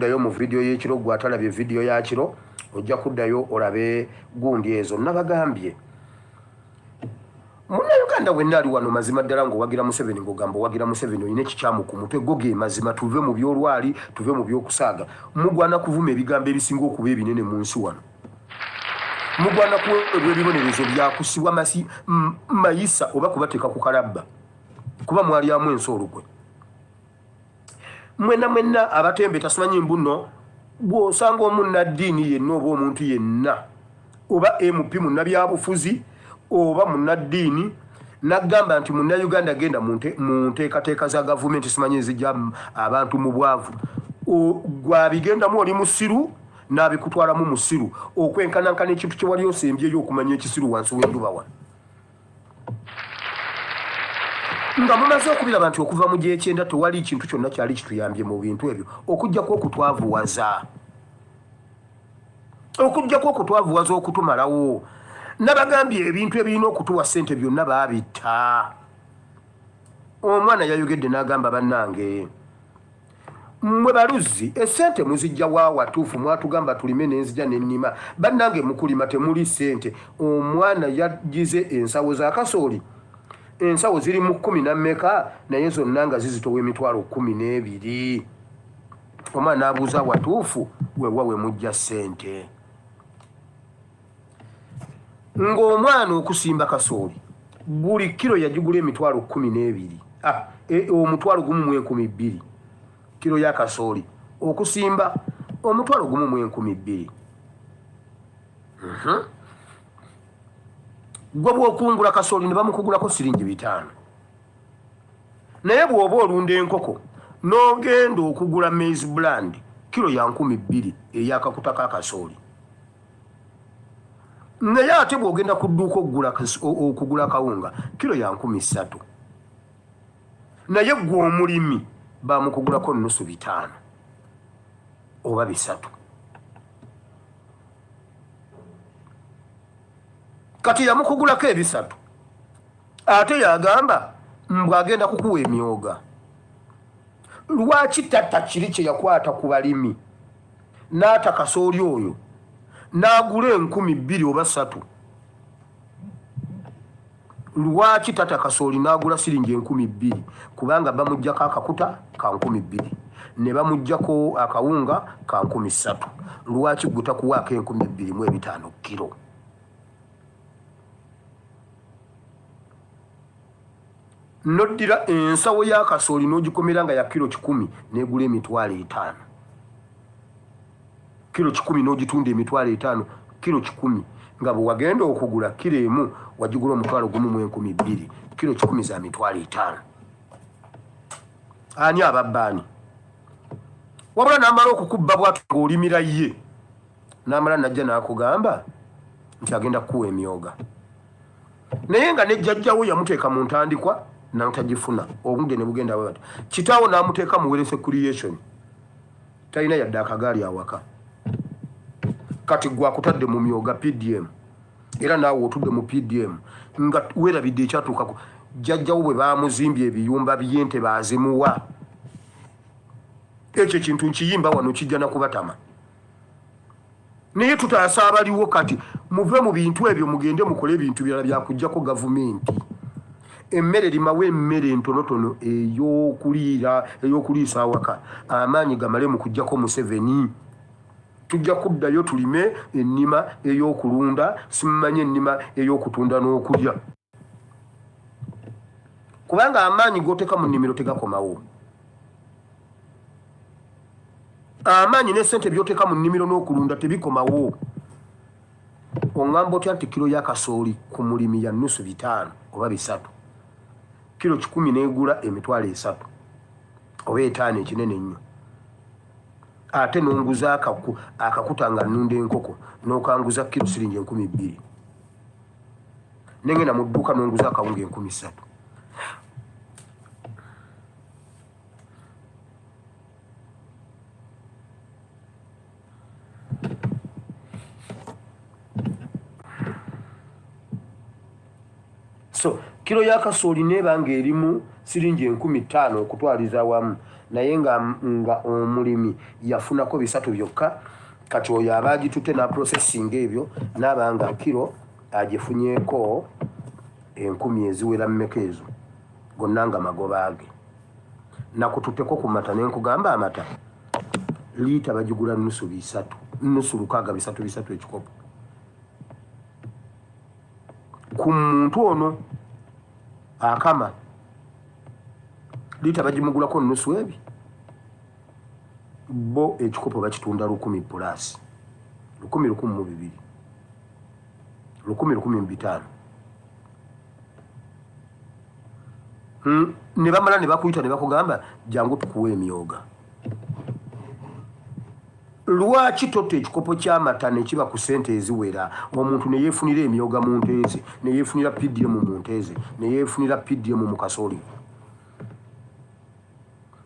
dayo mu video y'ekiro gwatalabye video ya kiro ojja kuddayo olabe gundi ezo nabagambye muna Uganda wenna ali wano mazima ddala ng'owagira Museveni ng'ogamba owagira Museveni olina ekikyamu ku mutwe goge mazima tuve mu byolwali tuve mu byokusaaga mugwana kuvuma ebigambo ebisinga okuba ebinene mu nsi wano mugwana kuweebwa ebibonerezo byakusibwa mayisa oba kubateeka ku kalabba kuba mwalyamu ensoolukwe mwenna abatembe tasimanyi mbuno bw'osanga omunnaddiini yenna oba omuntu yenna oba MP munnabyabufuzi oba munnaddiini nagamba nti munnayuganda genda mu nteekateeka za gavumenti simanyi ezijja abantu mu bwavu gwabigendamu oli musiru n'abikutwalamu musiru okwenkanankana ekintu kye wali osembyeyo okumanya ekisiru wansi w'enduba wano nga mumaze okubiraba nti okuva mu gyekyenda tewali ekintu kyonna kyali kituyambye mu bintu ebyo okujjako okutwavuwaza okutumalawo nabagambye ebintu ebirina okutuwa ssente byonna baabitta omwana yayogedde n'agamba bannange mwe baluzi essente muzijja wa watuufu mwatugamba tulime n'enzija n'ennima bannange mukulima temuli ssente omwana yagize ensawo za kasooli ensawo ziri mu 10 na mmeka naye zonna nga zizitowa emitwalo 12 omwana abuuza watuufu wewa we mujja ssente ng'omwana okusimba kasooli buli kiro yagigula emitwalo 12 omutwalo gumu mu 12 kiro ya kasooli okusimba omutwalo gumu mu 12 gwe bw'okungula kasooli ne bamukugulako siringi 5 naye bw'oba olunda enkoko n'ogenda okugula maize brand kiro ya 12 eyakakuta ka kasooli naye ate bw'ogenda ku dduuka okugula kawunga kiro ya 3 naye gwe omulimi bamukugulako nusu 5 oba 3 kati yamukugulako 3 ate yagamba mbwagenda kukuwa emyoga lwaki tatta kiri kye yakwata ku balimi n'ata kasooli oyo n'agula 12,000 oba 3 lwaki tata kasooli n'agula siringi 12,000 kubanga bamuggyako akakuta ka 12,000 ne bamuggyako akawunga ka 13,000 lwaki gutakuwaako 12,500 kilo noddira ensawo ya kasooli n'ogikomera nga ya kilo 10 n'egula emitwalo 5 kilo 10 n'ogitunda emitwalo 5 kilo 10 nga bwe wagenda okugula kilo emu wagigula omutwalo gumu mu 12,000 kilo 10 za mitwalo 5 ani ababbaani wabula n'amala okukubba bwatu ng'olimira ye n'amala najja n'akugamba nti agenda kukuwa emyoga naye nga nejjajjawo yamuteeka mu ntandikwa n'atagifuna obudde ne bugenda bwe bati kitaawo n'amuteeka mu Werese Creation talina yadde akagaali awaka kati gwakutadde mu myoga PDM era naawe otudde mu PDM nga weerabidde ekyatuukako jjajjawo bwe baamuzimbye ebiyumba by'ente baazimuwa ekyo ekintu nkiyimba wano kijja na kubatama naye tutaasa abaliwo kati muve mu bintu ebyo mugende mukole ebintu birala byakuggyako gavumenti emmere limawo emmere entonotono ey'okuliisa awaka amaanyi gamale mu kuggyako Museveni tujja kuddayo tulime ennima ey'okulunda simmanye ennima ey'okutunda n'okulya kubanga amaanyi g'oteeka mu nnimiro tegakomawo amaanyi n'essente by'oteeka mu nnimiro n'okulunda tebikomawo oŋŋamba otya nti kilo ya kasooli ku mulimi ya nusu 5 oba 3 kilo 10 n'egula emitwalo 3 oba 5 ekinene nnyo ate nonguza akakuta nga nnunda enkoko n'okanguza kilo siringi 12,000 nengenda mu dduuka nonguza akawunga 13,000 so kilo ya kasooli nebanga erimu siringi 15,000 okutwaliza wamu naye nga omulimi yafunako 3 byokka kati oyo abagitute na processing ebyo nabanga kilo agifunyeko 10,000 eziwera mmeka ezo gonna nga magoba ge nakututeko ku mata nenkugamba amata lita bagigula nusu 3 nusu 6 ekikopo ku muntu ono akama lita bagimugulako nusu ebi bo ekikopo bakitunda 10,000 plus 10,000 1,500 ne bamala ne bakuyita ne bakugamba jangu tukuwe emyoga lwaki tote ekikopo ky'amata ne kiba ku sente eziwera omuntu ne yeefunira emyoga mu nteeze ne yeefunira PDM mu nteeze ne yeefunira PDM mu kasooli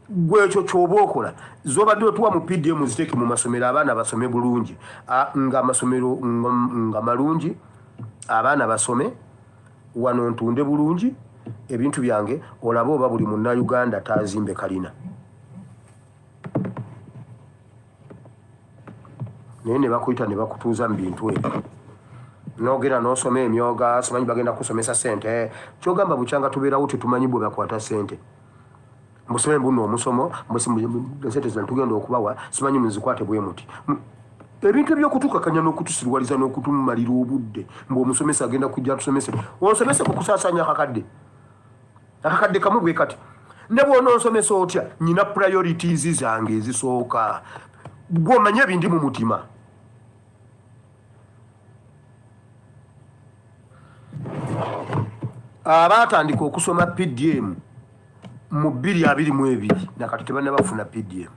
gwekyo kyoba okola zobadde otuwa mu PDM ziteeke mu masomero abaana basome bulungi nga amasomero nga malungi abaana basome wano ntunde bulungi ebintu byange olaba oba buli munnayuganda taazimbe kalina naye ne bakuyita ne bakutuuza mu bintu ebyo nogera n'osoma emyoga simanyi bagenda kusomesa sente kyogamba bukyanga tubeerawo tetumanyi bwe bakwata sente musome mbuno omusomo sente zino tugenda okubawa simanyi muzikwate bwe muti ebintu ebyokutukakanya n'okutusirwaliza n'okutumalira obudde ng'omusomesa agenda kujja tusomese onsomese kukusaasanya akakadde kamu bwe kati ne bw'onoonsomesa otya nyina priorities zange ezisooka gw'omanye ebindi mu mutima abaatandika okusoma PDM mu 2022 nakati tebanna bafuna PDM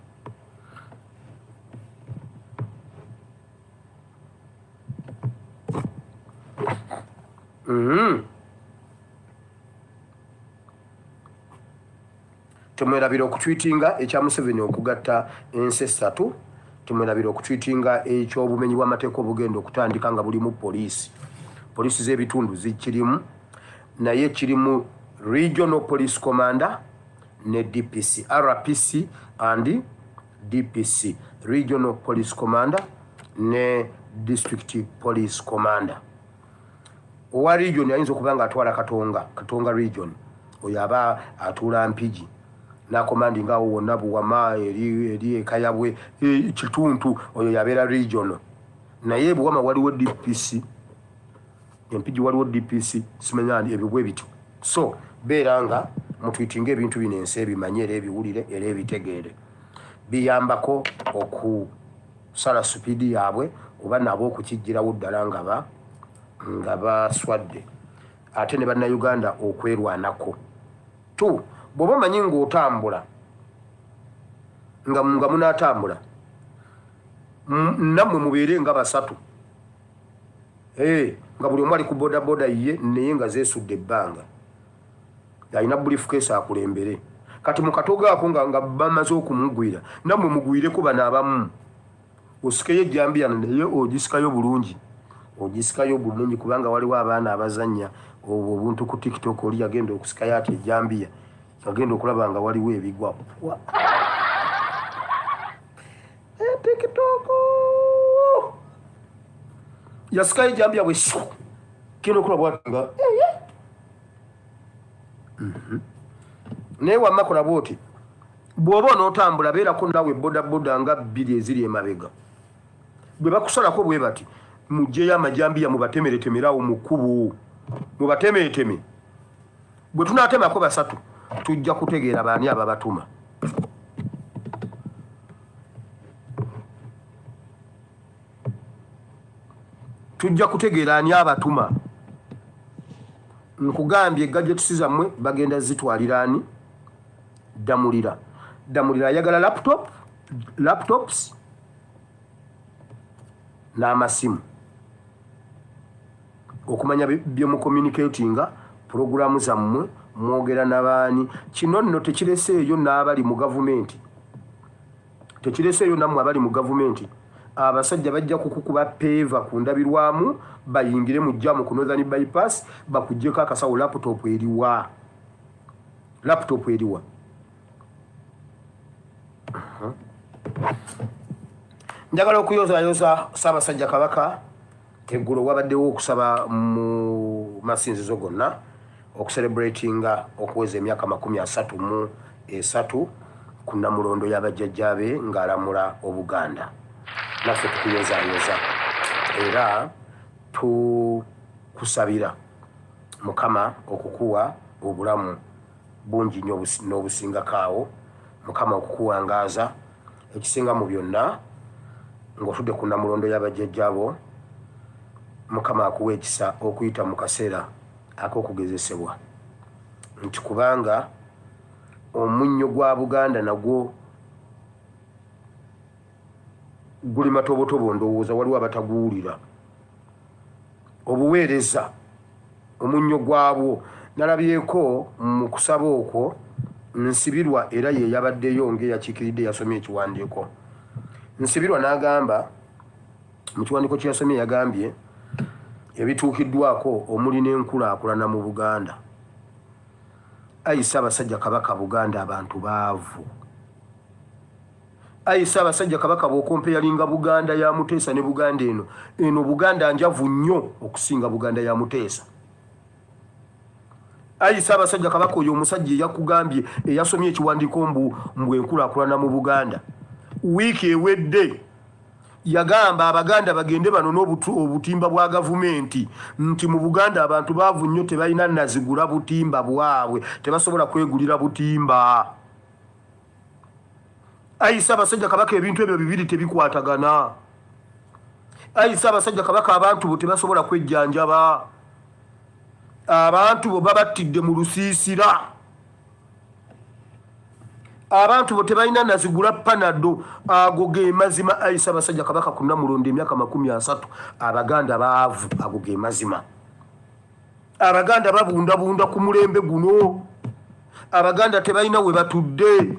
temwerabira okutwitinga ekya Museveni okugatta ensi 3 temwerabira okutwitinga ekyobumenyi bw'amateeka obugenda okutandika nga bulimu poliisi z'ebitundu zikirimu naye kirimu regional police commander ne DPC RPC and DPC regional police commander ne district police commander owa region ayinza okuba nga atwala katonga region oyo aba atuula Mpigi na commanding ngawo wonna Buwama eri ekayabwe kituntu oyo yabeera regional naye Buwama waliwo DPC Mpigi waliwo DPC simanyani ebibwe bityo so beeranga mutwitinga ebintu bino ensi ebimanye era ebiwulire era ebitegeere biyambako okusala supidi yaabwe oba nabo okukijjirawo ddala nga baswadde ate ne bannayuganda okwerwanako tu bw'oba omanyi ng'otambula nga munaatambula nammwe mubeere nga 3 nga buli omu ali ku bodaboda ye naye nga zeesudde ebbanga alina briefcase akulembere kati mu katogo ako nga bamaze okumugwira nammwe mugwireko bano abamu osikeyo ejjambiya naye ogisikayo bulungi kubanga waliwo abaana abazannya obuntu ku TikTok oli yagenda okusikayo ati ejjambiya agenda okulaba nga waliwo ebigwa TikTok yasikayo ejjambiya bwe kino okulaba nga naye wamma kulaba oti bw'oba onootambula beerako nawe bodaboda nga 2 eziri emabega bwe bakusalako bwe bati mugyeyo amajambiya mubatemeretemerawo mu kkubo mubatemeeteme bwe tunaatemako 3 tujja kutegeera baani ababatuma tujja kutegeera ani abatuma nkugambye gadgets zammwe bagenda zitwalira ani Damulira ayagala laptops n'amasimu okumanya bye mu communicatinga programu zammwe mwogera n'abaani kino nno tekireseeyo n'abali mu gavumenti tekireseeyo nammwe abali mu gavumenti abasajja bajja kukukuba peva ku ndabirwamu bayingire mu jamu ku Northern bypass bakujjeko akasawo laptop eriwa njagala okuyoza Ssaabasajja Kabaka eggulo wabaddewo okusaba mu masinzizo gonna okucelebratinga okuweza emyaka 33 ku Namulondo y'abajjajjaabe ng'alamula Obuganda. Naffe tukuyozayoza era tukusabira Mukama okukuwa obulamu bungi nnyo n'obusingakaawo, Mukama okukuwangaaza ekisinga mu byonna ng'otudde ku Namulondo y'abajjajjaabo, Mukama akuwa ekisa okuyita mu kaseera ak'okugezesebwa nti kubanga omunnyo gwa Buganda nagwo guli matobotobo, ndowooza waliwo abataguwulira obuweereza omunnyo gwabwo. Nalabyeko mu kusaba okwo Nsibirwa era ye yabaddeyo ng'eyakiikiridde yasomye ekiwandiiko. Nsibirwa n'agamba mu kiwandiiko kye yasomye, yagambye ebituukiddwako omuli n'enkulaakulana mu Buganda. Ayi Ssaabasajja Kabaka, Buganda abantu baavu. Ayi Ssaabasajja Kabaka, bw'okompeyalinga Buganda ya Muteesa ne Buganda eno Buganda njavu nnyo okusinga Buganda ya Muteesa. Ayi Ssaabasajja Kabaka, oyo omusajja eyakugambye eyasomye ekiwandiiko mbu enkulaakulana mu Buganda, wiiki ewedde yagamba Abaganda bagende banone obutimba bwa gavumenti, nti mu Buganda abantu baavu nnyo, tebalina nazigula butimba bwabwe, tebasobola kwegulira butimba. Ayi Ssaabasajja Kabaka, ebintu ebyo bibiri tebikwatagana. Ayi Ssaabasajja Kabaka, abantu bo tebasobola kwejjanjaba, abantu bo babattidde mu lusiisira, abantu bo tebalina nazigula panado. Ago ge mazima. Ayi Ssaabasajja Kabaka, ku Namulondo emyaka 30 Abaganda baavu. Ago ge mazima. Abaganda babundabunda ku mulembe guno. Abaganda tebalina we batudde.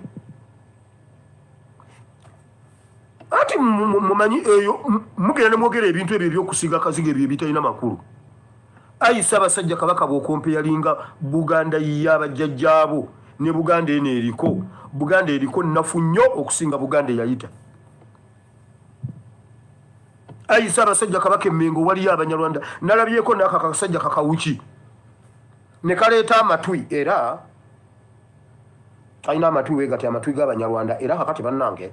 Ati mumanyi eyo mugenda nemwogera ebintu ebyo ebyokusiga kaziga ebyo bitalina makulu. Ayi Ssaabasajja Kabaka, bw'okompeyalinga Buganda y'abajjajjaabo ne Buganda eno eriko, Buganda eriko nnafu nnyo okusinga Buganda eyayita. Ayi Ssaabasajja Kabaka, Emmengo waliyo Abanyarwanda. Nalabyeko n'aka kasajja kakawuki ne kaleeta amatwi, era kalina amatwi wegati, amatwi g'Abanyarwanda, era kakati bannange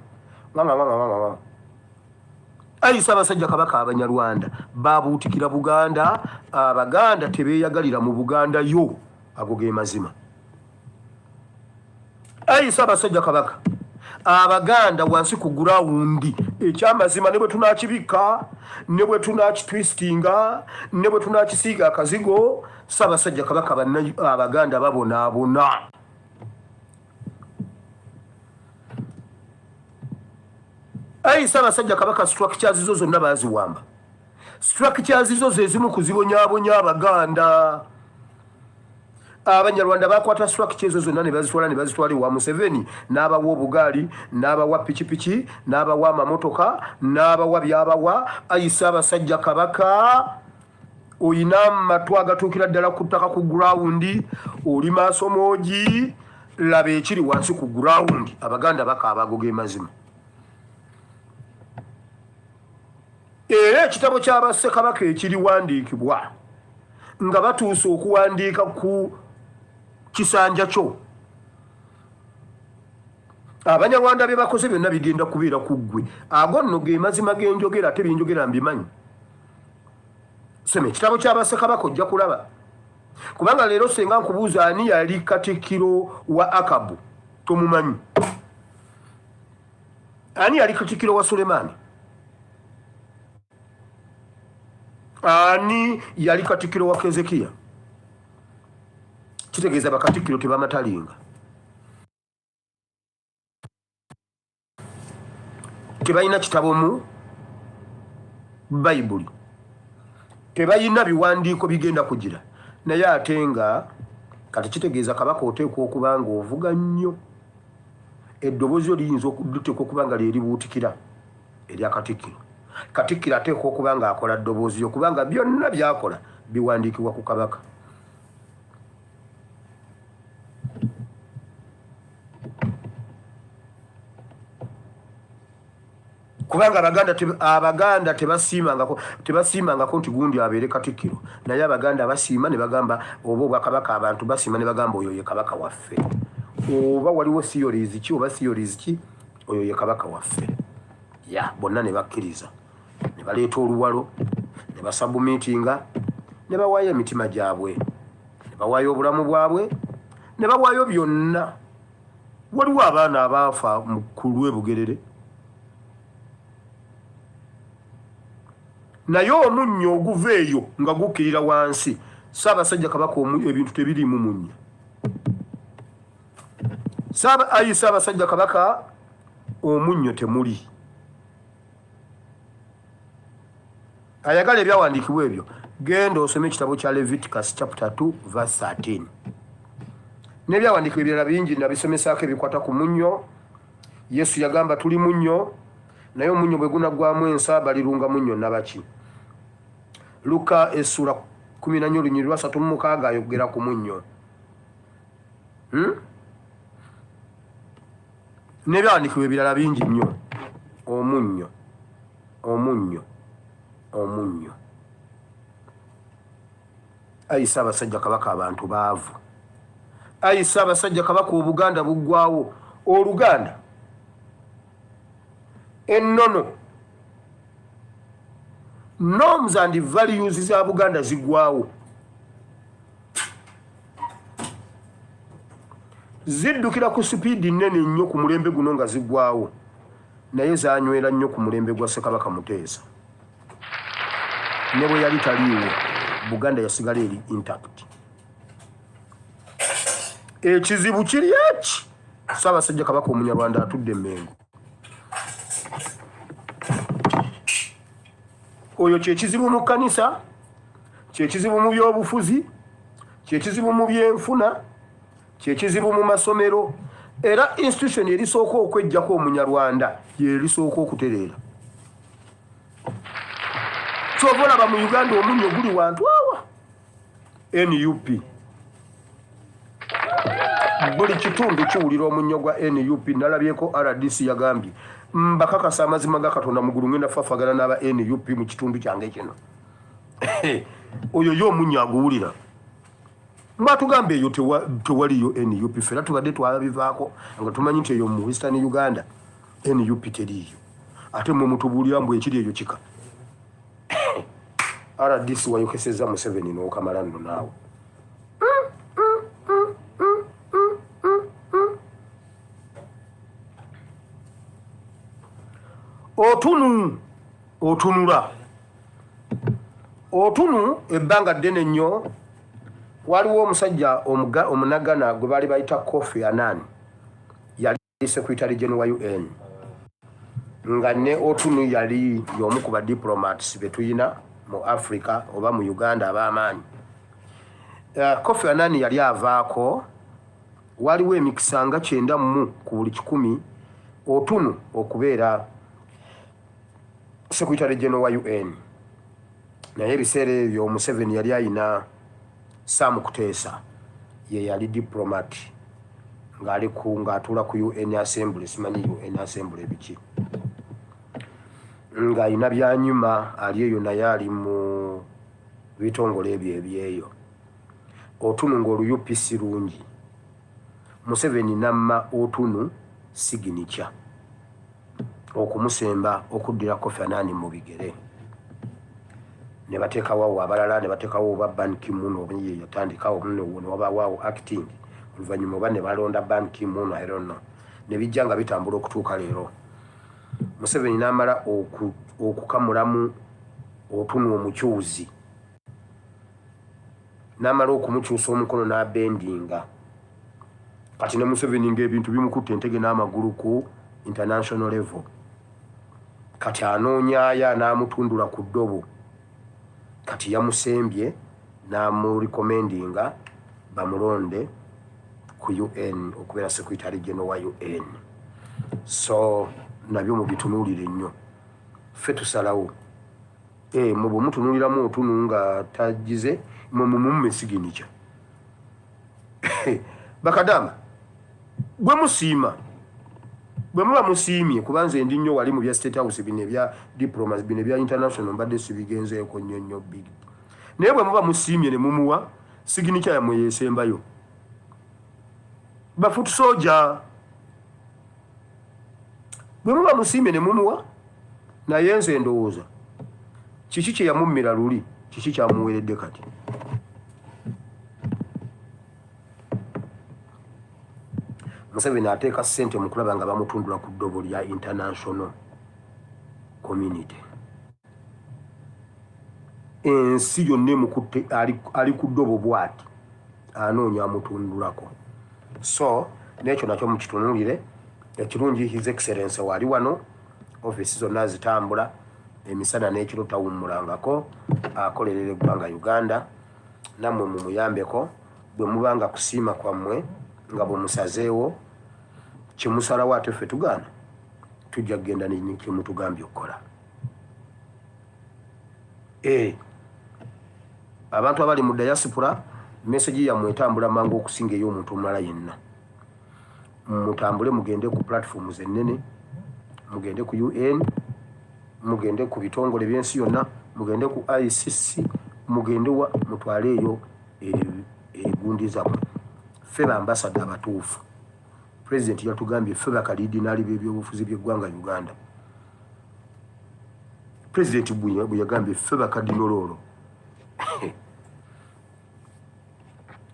Ayi Ssaabasajja Kabaka, Abanyarwanda babuutikira Buganda, Abaganda tebeeyagalira mu Buganda yo. Ago ge mazima. Ayi Ssaabasajja Kabaka, Abaganda wansi ku gurawundi ekyamazima ne bwe tunakibika, ne bwe tunakitwistinga, ne bwe tunakisiiga akazigo, Ssaabasajja Kabaka Abaganda babonaabona. Ayi Ssaabasajja Kabaka, structures zo zonna baziwamba. Structures zo ze zimu kuzibonyaabonya Abaganda. Abanyarwanda bakwata structures zo zonna ne bazitwala wa Museveni, n'abawa obugaali, n'abawa pikipiki, n'abawa amamotoka, n'abawa byabawa. Ayi Ssaabasajja Kabaka, oyina amatwa agatuukira ddala ku ttaka ku gurawundi, oli maaso moogi, laba ekiri wansi ku gurawundi. Abaganda bakaaba. Ago ge mazima. Era ekitabo ky'aba Ssekabaka ekiriwandiikibwa nga batuuse okuwandiika ku kisanja kyo, Abanyarwanda bye bakoze byonna bigenda kubeera ku ggwe. Ago nno ge mazima genjogera, ate byenjogera mbimanyi. Seme ekitabo ky'aba Ssekabaka ojja kulaba, kubanga leero senga nkubuuza ani yali Katikkiro wa Akabu, tomumanyi. Ani yali Katikkiro wa Sulemaani? Ani yali Katikkiro wa Kezekiya? Kitegeeza bakatikkiro tebamatalinga. Tebalina kitabo mu Bayibuli, tebalina biwandiiko bigenda kugira. Naye ate nga kati kitegeeza Kabaka oteekwa okuba nga ovuga nnyo. Eddoboozi liyinza okuduteekwa okuba nga lyeribuutikira erya Katikkiro. Katikkiro ateekwa okuba nga akola ddoboozi okubanga byonna byakola biwandiikibwa ku Kabaka. Kubanga Abaganda tebasiimangako nti gundi abeere Katikkiro, naye Abaganda basiima ne bagamba oba Obwakabaka abantu basiima ne bagamba oyo ye Kabaka waffe. Oba waliwo theories ki oba theories ki, oyo ye Kabaka waffe. Bonna ne bakkiriza ne baleeta oluwalo ne basabumitinga ne bawaayo emitima gyabwe ne bawaayo obulamu bwabwe ne bawaayo byonna. Waliwo abaana abaafa ku lw'Ebugerere, naye omunnyo oguva eyo nga gukkirira wansi. Ssaabasajja Kabaka ebintu tebiriimu munnyo. Ssaabasajja Kabaka omunnyo temuli. Ayagala ebyawandiikibwa ebyo, genda osome ekitabo kya Leviticus chapter 2 verse 13. N'ebyawandiikibwa ebirala bingi nabisomesaako ebikwata ku munnyo. Yesu yagamba tuli munnyo, naye omunnyo bwe gunaggwaamu ensa balirunga munnyo nabaki. Luka essula 14:36 ayogera ku munnyo. N'ebyawandiikibwa ebirala bingi nnyo. Omunnyo, omunnyo, omunnyo. Ayi Ssaabasajja Kabaka abantu baavu. Ayi Ssaabasajja Kabaka Obuganda buggwawo. Oluganda ennono, norms and values za Buganda zigwawo. Ziddukira ku sipiidi nnene nnyo ku mulembe guno nga zigwawo, naye zanywera nnyo ku mulembe gwa Ssekabaka Muteesa. Ne bwe yali taliiwo, Buganda yasigala eri intact. Ekizibu kiri eki, Ssaabasajja Kabaka Omunyarwanda atudde Mmengo. Oyo kyekizibu mu kkanisa, kyekizibu mu byobufuzi, kyekizibu mu byenfuna, kyekizibu mu masomero, era institution erisooka okwejjako Omunyarwanda yerisooka okutereera. Kyova olaba mu Uganda omunnyo guli wantu awa. NUP. Buli kitundu kiwulira omunnyo gwa NUP. Nalabyeko RDC yagambye mbakakasa amazima ga Katonda mugulu ngenda fafagana n'aba NUP mu kitundu kyange kino. Oyo yo omunnyo aguwulira. Mbatugambe eyo tewaliyo NUP. Fera tubadde twabivaako nga tumanyi nti eyo mu Western Uganda NUP teriyo. Ate mwe mutubuulira mbu ekiri eyo kika. RDC wayokeseza Museveni n'okamala nno naawe. Otunula ebbanga ddene nnyo. Waliwo omusajja omunagana gwe baali bayita Kofi Annan, yali Secretary General wa UN, nga ne Otunu yali y'omu ku badiplomats be tuyina mu Africa oba mu Uganda ab'amaanyi. Kofi Annan yali avaako, waliwo emikisa nga 9 ku buli 100 Otunu okubeera Secretary General wa UN. Naye ebiseera ebyo Museveni yali ayina Sam Kuteesa, ye yali diplomat ng'atuula ku UN Assembly, simanyi UN Assembly ebiki, ng'ayina byanyuma ali eyo naye ali mu bitongole ebyo ebyeyo. Otunu ng'oluyupisi lungi. Museveni namma Otunu signature okumusemba okuddira Kofi Annan mu bigere. Ne bateekawo abalala, ne bateekawo oba Ban Ki-moon oba ye yatandikawo ne wabaawo acting. Oluvannyuma oba ne balonda Ban Ki-moon, I don't know. Ne bijja nga bitambula okutuuka leero. Museveni n'amala okukamulamu Otunu omukyuzi. N'amala okumukyusa omukono n'abendinga. Kati ne Museveni ng'ebintu bimukutte entege n'amagulu ku international level. Kati anoonyaayo n'amutundula ku ddobo. Kati yamusembye n'amurecommendinga bamulonde ku UN okubeera Secretary General wa UN. So nabyo mubitunuulire nnyo. ffe tusalawo mu bwe mutunuliramu otunu nga tagize mumumme siginica bakadama bwe musiima bwe muba musiimye kubanze ndi nnyo wali mu bya State House bino ebya diplomas bino ebya international mbadde sibigenzeeko nnyo big naye bwe muba musiimye ne mumuwa siginica yammwe yeesembayo bafutu soja bwe muba musiimye ne mumuwa naye nze ndowooza kiki kye yamummira luli kiki kyamuweeredde kati Museveni ateeka ssente mu kulaba nga bamutundula ku ddobo lya international community ensi yonna emukutte ali ku ddobo bw'ati anoonya amutundulako so n'ekyo nakyo mukitunulire ekirungi his excellence wali wano ofisi zonna zitambula emisana n'ekiro tawummulangako akolerera eggwanga Uganda nammwe mumuyambeko bwe mubanga kusiima kwammwe nga bwemusazeewo kyemusalawo ate ffe tugaana tujja kugenda kyemutugambye okukola abantu abali mu diaspora message yammwe etambula mangu okusinga ey'omuntu omulala yenna mutambule mugende ku platforms ennene mugende ku UN mugende ku bitongole by'ensi yonna mugende ku ICC mugende wa mutwale eyo egundi zammwe ffe bambasada abatuufu president yatugambye ffe bakaliidinaali b'ebyobufuzi by'eggwanga Uganda president bwe yagambye ffe bakadinoloolo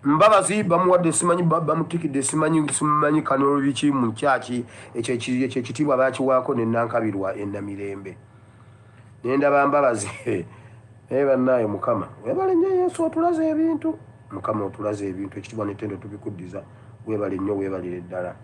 mbabazi bamuwadde simanyi bamutikidde simanyi kanolo biki mu kyaki ekyo bakiwaako nennankabirwa ennamirembe nendaba mbabazi bannaaye mukama webale nnyo Yesu otulaze ebintu mukama otulaze ebintu ekitibwa netendo tubikuddiza webale nnyo webalire ddala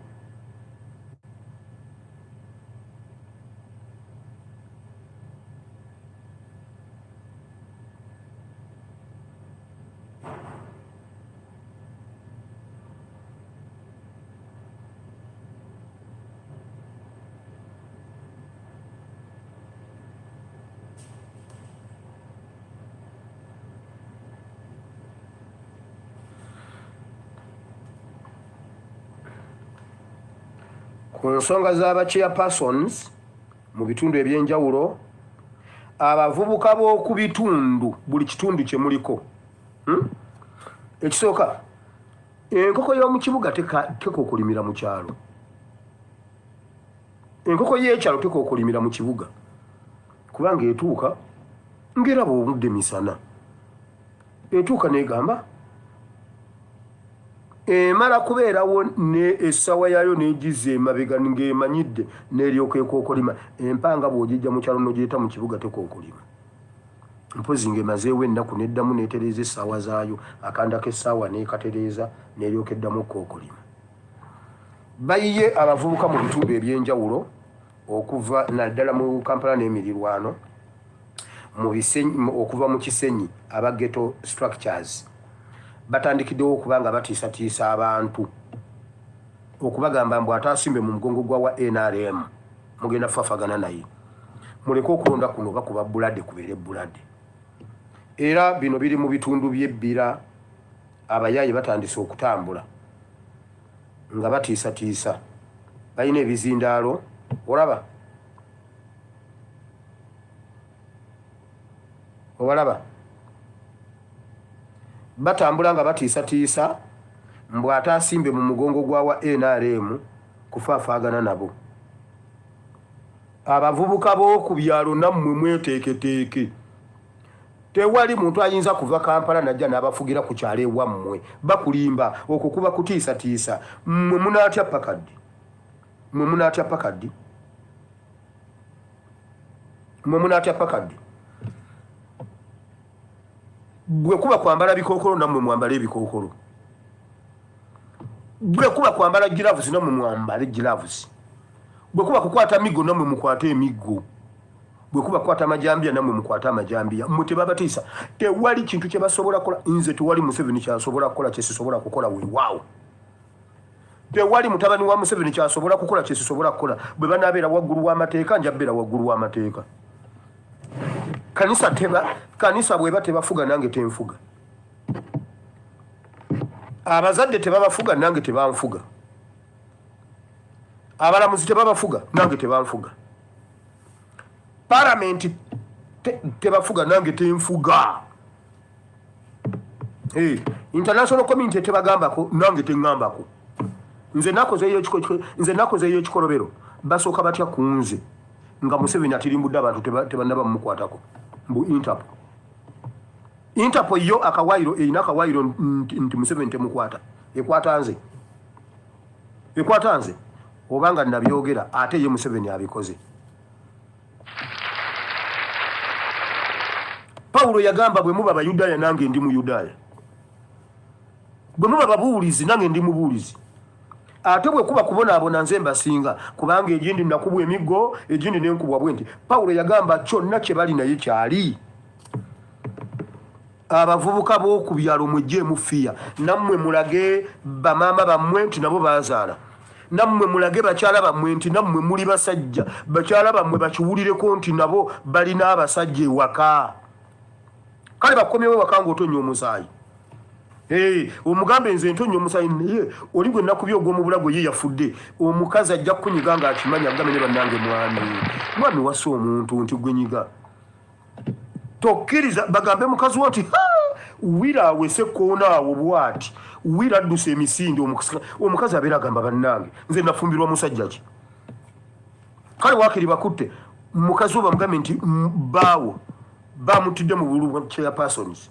ku nsonga z'aba chairpersons mu bitundu ebyenjawulo abavubuka b'oku bitundu buli kitundu kye muliko ekisooka enkoko y'omu kibuga tekookulimira mu kyalo enkoko y'ekyalo tekookulimira mu kibuga kubanga etuuka ng'eraba obudde misana etuuka n'egamba emala kubeerawo ne essawa yaayo n'egize emabega ng'emanyidde n'eryoka ekookolima empanga bw'ogijja mu kyalo n'ogiyita mu kibuga tekookolima mpozi ng'emazeewo ennaku n'eddamu n'etereeza essaawa zaayo akandako essaawa n'ekatereeza n'eryoka eddamu okookolima bayiye abavubuka mu bitundu ebyenjawulo okuva naddala mu Kampala n'emirirwano okuva mu Kisenyi aba ghetto structures batandikiddewo okubanga batiisatiisa abantu okubagamba mbu ataasimbe mu mugongo gwa wa NRM mugenda fafagana naye muleke okulonda kuno bakuba bulade kubeere bulade era bino biri mu bitundu by'ebbira abayaaye batandise okutambula nga batiisatiisa balina ebizindaalo olaba batambula nga batiisatiisa mbw ataasimbe mu mugongo gwa wa NRM kufaafaagana nabo abavubuka b'oku byalo nammwe mweteeketeeke tewali muntu ayinza kuva Kampala najja n'abafugira ku kyalo ewammwe bakulimba okwo kuba kutiisatiisa mmwe munaatya pakaddi bwe kuba kwambala bikookolo nammwe mwambale ebikookolo bwe kuba kwambala giravusi nammwe mwambale giravusi bwe kuba kukwata miggo nammwe mukwate emiggo bwe kuba kukwata amajambiya nammwe mukwate amajambiya mmwe tebabatiisa tewali kintu kye basobola kukola nze tewali Museveni kyasobola kukola kyesisobola kukola weewaawo tewali mutabani wa Museveni kyasobola kukola kyesisobola kukola bwe banaabeera waggulu w'amateeka nja bbeera waggulu w'amateeka kanisa bweba tebafuga nange tenfuga. Abazadde tebabafuga nange tebanfuga. Abalamuzi tebabafuga nange tebanfuga. Parliament tebafuga nange tenfuga. International community tebagambako nange tengambako. Nze nakoze ekikolobero basooka batya kunze nga Museveni atirimbudde abantu tebannaba mumukwatako mbu Interpol yo akawairo erina akawairo nti Museveni temukwata ekwata nze obanga nabyogera ate ye Museveni abikoze. Paulo yagamba bwe muba Bayudaaya nange ndi Muyudaaya, bwe muba babuulizi nange ndi mubuulizi. Ate bwe kuba kubonaabona nze mbasinga kubanga egindi nakubwa emiggo egindi nenkubwa bwenti. Paulo yagamba kyonna kye bali naye kyali. Abavubuka b'oku byalo mujje mufiya, nammwe mulage bamaama bammwe nti nabo baazaala, nammwe mulage bakyala bammwe nti nammwe muli basajja, bakyala bammwe bakiwulireko nti nabo balina abasajja ewaka. Kale bakomyewo ewaka ng'otonnya omusaayi. Omugambe nze ntonnya omusaayi naye oli gwe nakubye ogw'omu bulago ye yafudde. Omukazi ajja kunyiga ng'akimanya agambe ne bannange mwami wassa omuntu nti gwe nyiga. Tokkiriza bagambe mukazi wo nti wira awese koona awo bwati wira addusa emisinde omukazi abeera agamba bannange nze nafumbirwa musajja ki. Kale waakiri bakutte mukazi wo bamugambe nti baawo bamutidde mu bulu chairpersons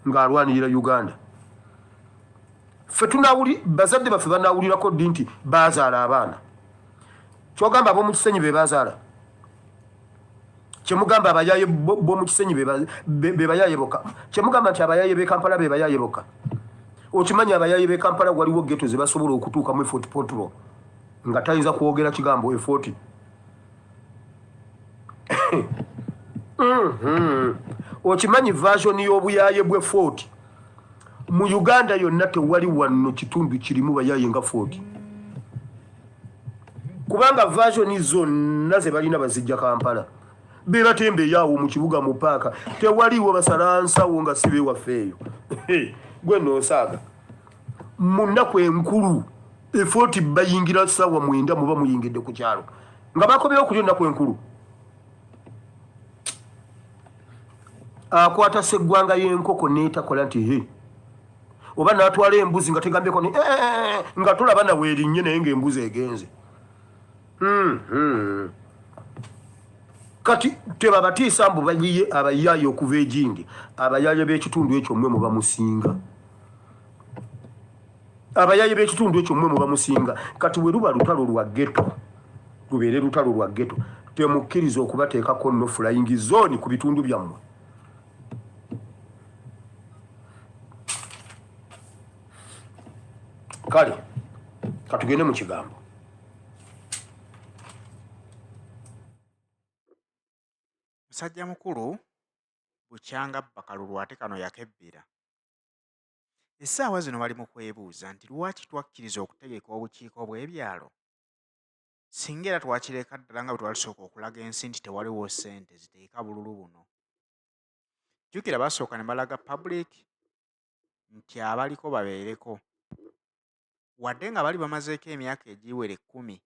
ng'alwanirira Uganda. Ffe bazadde baffe banaawulirako ddi nti baazaala abaana. Kyogamba ab'omu kisenyi be baazaala. Kyemugamba abayaaye b'omu kisenyi be bayaaye bokka. Kyemugamba nti abayaaye b'e Kampala be bayaaye bokka. Okimanyi abayaaye b'e Kampala waliwo ghetto ze basobola okutuukamu Fort Portal nga tayinza kwogera kigambo Fort. Okimanyi version y'obuyaaye bwe Fort mu Uganda yonna tewali wano kitundu kirimu bayaaye nga Fort. Kubanga version zonna ze balina bazijja Kampala. Bera tembe yawo mu kibuga mu paaka tewaliwo basalansawo nga sibe wafeeyo. Gwe noosaaga mu nnaku enkulu Fort bayingira ssaawa 9 muba muyingidde ku kyalo nga bakomyewo okulya ennaku enkulu. Akwata seggwanga y'enkoko neetakola nti oba n'atwala embuzi nga tegambyeko nga tulaba nawe erinnye naye ng'embuzi egenze. Kati tebabatiisa mbu bayiye abayaaye okuva egindi. Abayaaye b'ekitundu ekyo mmwe muba musinga. Abayaaye b'ekitundu ekyo mmwe muba musinga. Kati we luba lutalo lwa ghetto lubeere lutalo lwa ghetto temukkiriza okubateekako nno flying zone ku bitundu byammwe. Kale katugende mu kigambo. Musajja mukulu bukyanga bakalulu ate kano yakebbira. Essaawa zino bali mu kwebuuza nti lwaki twakkiriza okutegeka obukiiko bw'ebyalo singa era twakireka ddala nga bwe twalisooka okulaga ensi nti tewaliwo ssente ziteeka bululu buno. Jjukira basooka ne balaga public nti abaliko babeereko wadde nga bali bamazeeko emyaka egiwera 10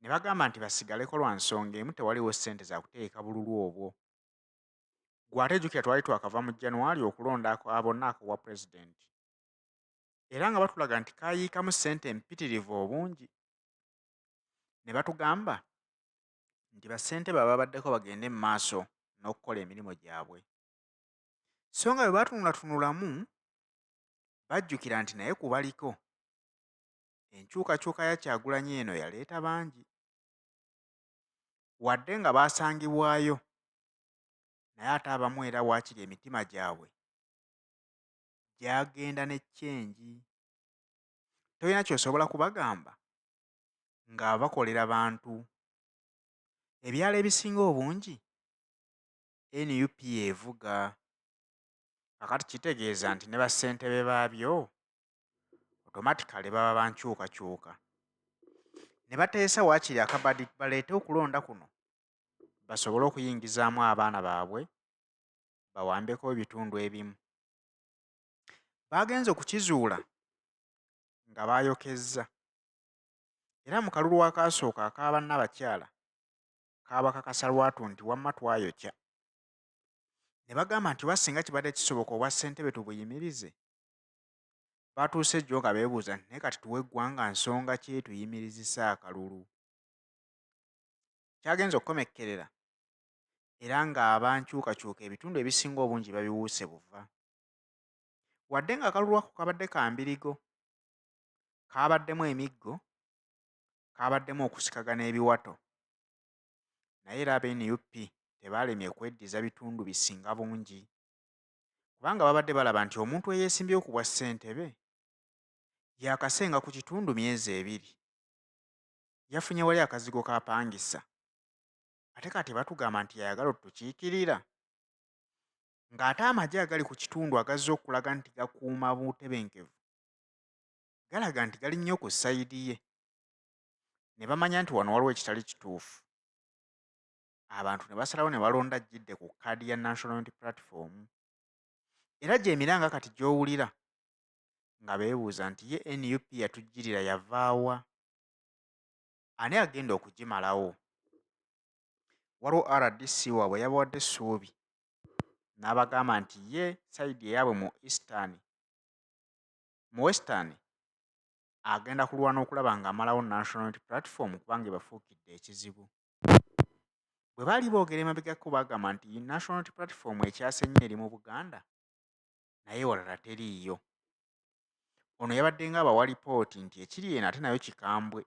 ne bagamba nti basigaleko lwa nsonga emu tewaliwo ssente za kuteeka bululu obwo. Gwe ate jjukira twali twakava mu January okulonda abonna akobwa pulezidenti era nga batulaga nti kayiikamu ssente empitirivu obungi. Ne batugamba nti bassente baba babaddeko bagende mu maaso n'okukola emirimu gyabwe. So nga bwe batunulatunulamu bajjukira nti naye kubaliko enkyukakyuka ya Kyagulanyi eno yaleeta bangi wadde nga baasangibwayo naye ate abamu era waakiri emitima gyabwe gyagenda n'ekyenji. Tolina ky'osobola kubagamba nga bakolera bantu. Ebyalo ebisinga obungi NUP evuga. Kakati kitegeeza nti ne bassentebe baabyo automatically baba bankyukakyuka. Ne bateesa waakiri akabadi baleete okulonda kuno basobole okuyingizaamu abaana baabwe bawambeko ebitundu ebimu. Baagenze okukizuula nga baayokezza, era mu kalulu akaasooka aka bannabakyala kaabakakasa lwatu nti wamma twayokya. Ne bagamba nti wasinga kibadde kisoboka obwa ssentebe tubuyimirize. Baatuuse jjo nga beebuuza nti naye kati tuwe eggwanga nsonga ki tuyimirizise akalulu. Kyagenze okukomekkerera era ng'abankyukakyuka ebitundu ebisinga obungi babiwuuse buva. Wadde nga akalulu ako kabadde ka mbirigo, kaabaddemu emiggo, kaabaddemu okusikagana ebiwato, naye era aba-NUP tebaalemye kweddiza bitundu bisinga bungi, kubanga babadde balaba nti omuntu eyeesimbyewo ku bwa ssentebe yakasenga ku kitundu myezi 2. Yafunye wali akazigo k'apangisa, ate kati batugamba nti yayagala otukiikirira, ng'ate amagye agali ku kitundu agazze okulaga nti gakuuma butebenkevu galaga nti gali nnyo ku sayidi ye. Ne bamanya nti wano waliwo ekitali kituufu. Abantu ne basalawo ne balonda Jjidde ku kkaadi ya National Unity Platform, era gy'emiranga kati gy'owulira nga beebuuza nti ye NUP yatujjirira yavaawa, ani agenda okugimalawo? Waliwo RDC waabwe yabawadde essuubi n'abagamba nti ye sayidi eyaabwe mu Western agenda kulwana okulaba ng'amalawo National Unity Platform kubanga ebafuukidde ekizibu. Bwe baali boogera emabegako bagamba nti National Unity Platform ekyase nnyo eri mu Buganda, naye walala teriiyo. Ono yabadde ng'abawa lipooti nti ekiri eno ate nayo kikambwe.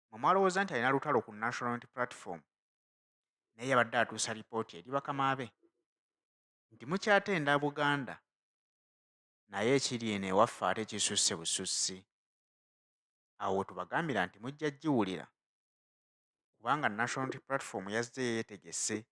Mwe mwalowooza nti alina lutalo ku National Unity Platform, naye yabadde atuusa lipooti eri bakama be nti mukyatenda Buganda, naye ekiri eno ewaffe ate kisusse bususse. Awo we tubagambira nti mujja giwulira, kubanga National Unity Platform yazze yeetegese